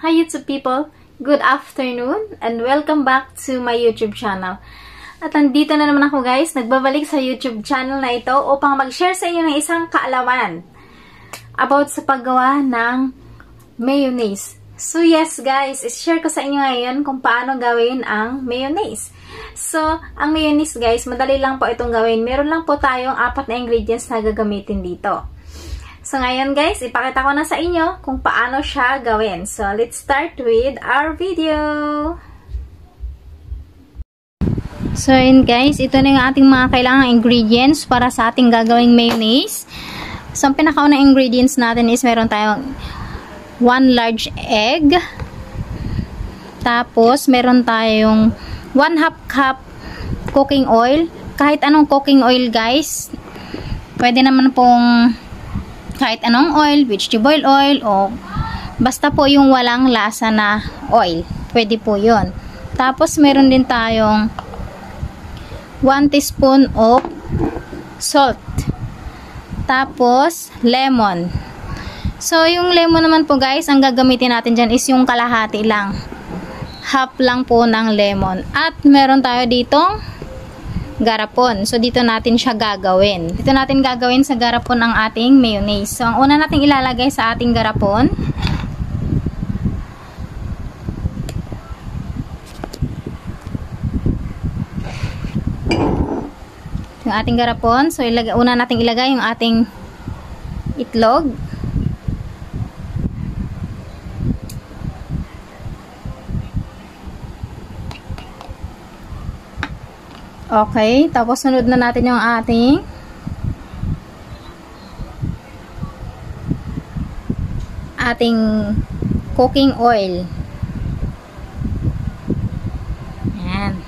Hi YouTube people! Good afternoon and welcome back to my YouTube channel. At nandito na naman ako guys, nagbabalik sa YouTube channel na ito upang mag-share sa inyo ng isang kaalaman about sa paggawa ng mayonnaise. So yes guys, i-share ko sa inyo ngayon kung paano gawin ang mayonnaise. So, ang mayonnaise guys, madali lang po itong gawin. Meron lang po tayong 4 na ingredients na gagamitin dito. So, ngayon guys, ipakita ko na sa inyo kung paano siya gawin. So, let's start with our video. So, yun guys, ito na yung ating mga kailangang ingredients para sa ating gagawing mayonnaise. So, ang pinakaunang ingredients natin is meron tayong 1 large egg. Tapos, meron tayong 1/2 cup cooking oil. Kahit anong cooking oil guys. Pwede naman pong kahit anong oil, vegetable oil, o basta po yung walang lasa na oil. Pwede po yun. Tapos, meron din tayong 1 teaspoon of salt. Tapos, lemon. So, yung lemon naman po guys, ang gagamitin natin dyan is yung kalahati lang. Half lang po ng lemon. At meron tayo ditong garapon. So, dito natin siya gagawin. Dito natin gagawin sa garapon ang ating mayonnaise. So, ang una nating ilalagay sa ating garapon, yung ating garapon. So, una nating ilagay yung ating itlog. Okay, tapos sunod na natin yung ating cooking oil. Ayan.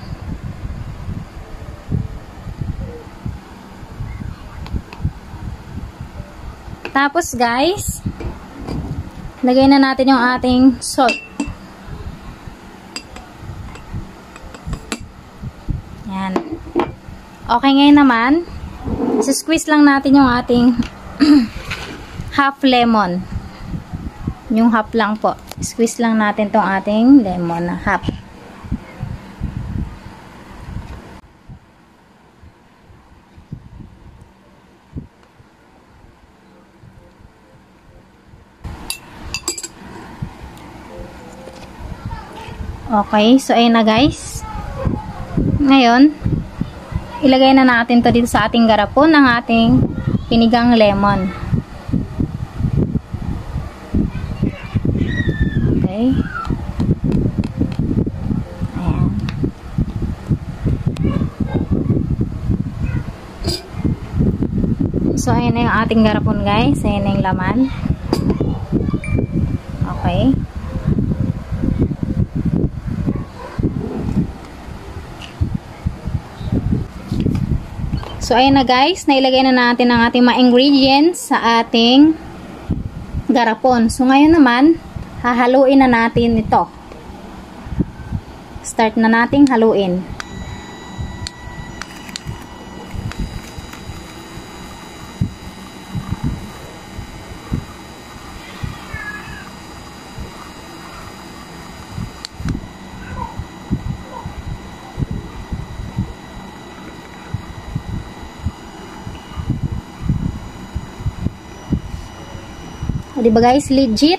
Tapos guys, lagay na natin yung ating salt. Ayan. Okay, ngayon naman, squeeze lang natin yung ating half lemon. Yung half lang po. Squeeze lang natin tong ating lemon na half. Okay, so ayun na guys. Ngayon, ilagay na natin to dito sa ating garapon ng ating pinigang lemon. Okay. Ayan. So, ayan na yung ating garapon guys. Ayan na yung laman. Okay. So, ayan na guys, nailagay na natin ang ating mga ingredients sa ating garapon. So, ngayon naman, hahaluin na natin ito. Start na nating haluin. O, diba guys, legit?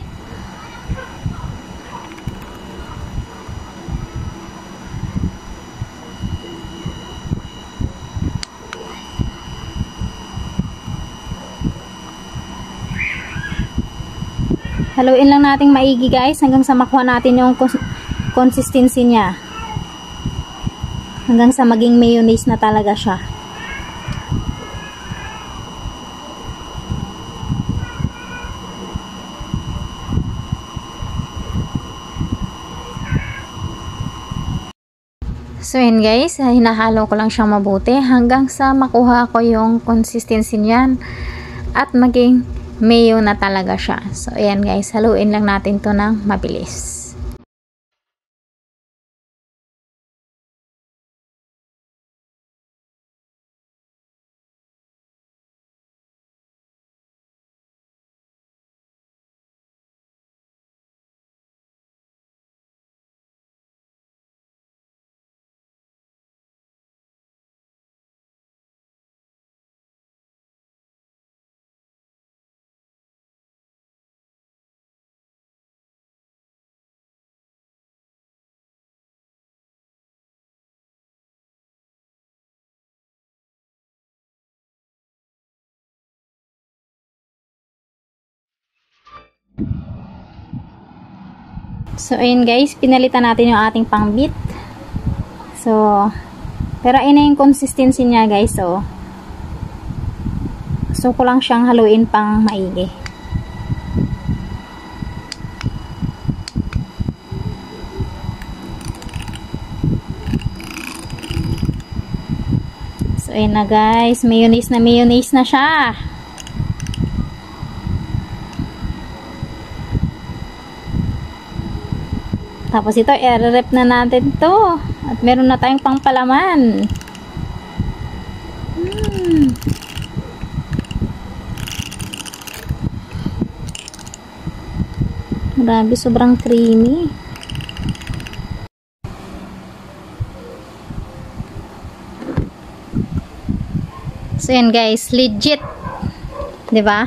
Haluin lang nating maigi guys hanggang sa makuha natin yung consistency niya. Hanggang sa maging mayonnaise na talaga siya. So, yun guys, hinahalo ko lang siyang mabuti hanggang sa makuha ko yung consistency niyan at maging mayo na talaga siya. So, ayan guys, haluin lang natin to ng mabilis. So, ayun guys, pinalitan natin yung ating pangbit. So, pero ayun na yung consistency niya guys. So, gusto ko lang siyang haluin pang maigi. So, ayun na guys, mayonnaise na siya. Tapos ito, i-rep na natin to. At meron na tayong pangpalaman. Grabe, sobrang creamy. So, yan guys, legit. 'Di ba?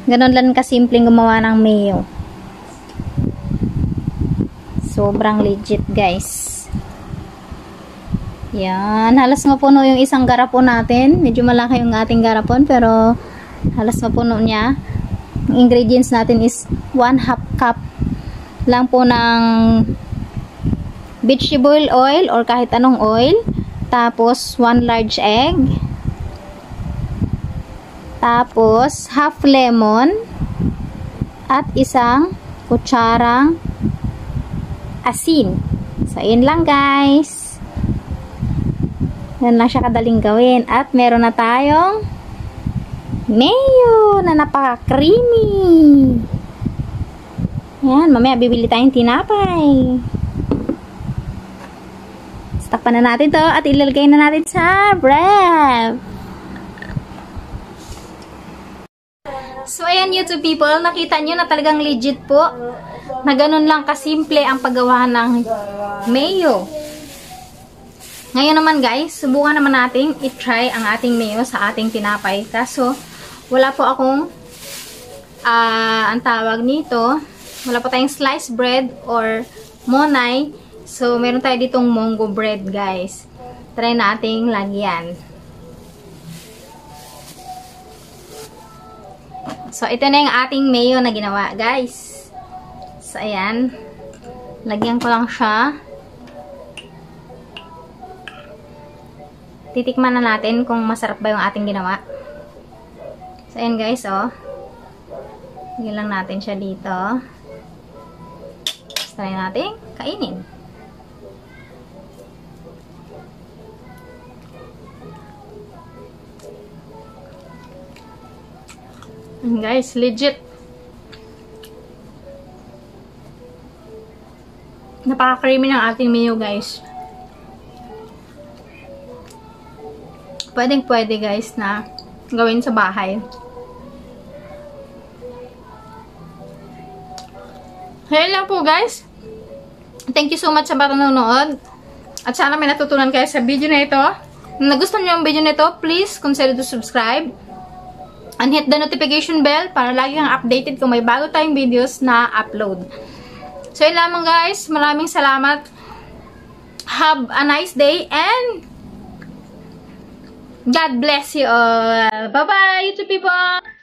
Ganun lang kasimpleng gumawa ng mayo. Sobrang legit guys. Yan, halos mapuno yung isang garapon natin. Medyo malaki yung ating garapon pero halos mapuno niya. Ang ingredients natin is 1/2 cup lang po ng vegetable oil or kahit anong oil. Tapos 1 large egg. Tapos half lemon at isang kutsarang asin. So, yun lang guys. Yan lang siya kadaling gawin. At meron na tayong mayo na napaka-creamy. Yan, mamaya bibili tayong tinapay. Takpan na natin to at ilalagay na natin sa bread. So, ayan YouTube people, nakita nyo na talagang legit po na ganun lang kasimple ang paggawa ng mayo. Ngayon naman guys, subukan naman natin i-try ang ating mayo sa ating tinapay. Kaso, wala po akong ang tawag nito, wala po tayong sliced bread or monay. So, meron tayo ditong mongo bread guys. Try nating lagyan. So, ito na yung ating mayo na ginawa, guys. So, ayan. Lagyan ko lang siya. Titikman na natin kung masarap ba yung ating ginawa. So, ayan guys, oh. Lagyan lang natin siya dito. Try natin kainin. Guys, legit. Napaka-creamy ng ating mayo, guys. Pwedeng-pwede, guys, na gawin sa bahay. Ayan lang po, guys. Thank you so much sa panonood. At sana may natutunan kayo sa video na ito. Kung nagustuhan nyo ang video na ito, please consider to subscribe. And hit the notification bell para lagi kang updated kung may bago tayong videos na upload. So, yun lamang guys. Maraming salamat. Have a nice day and God bless you all. Bye-bye, YouTube people!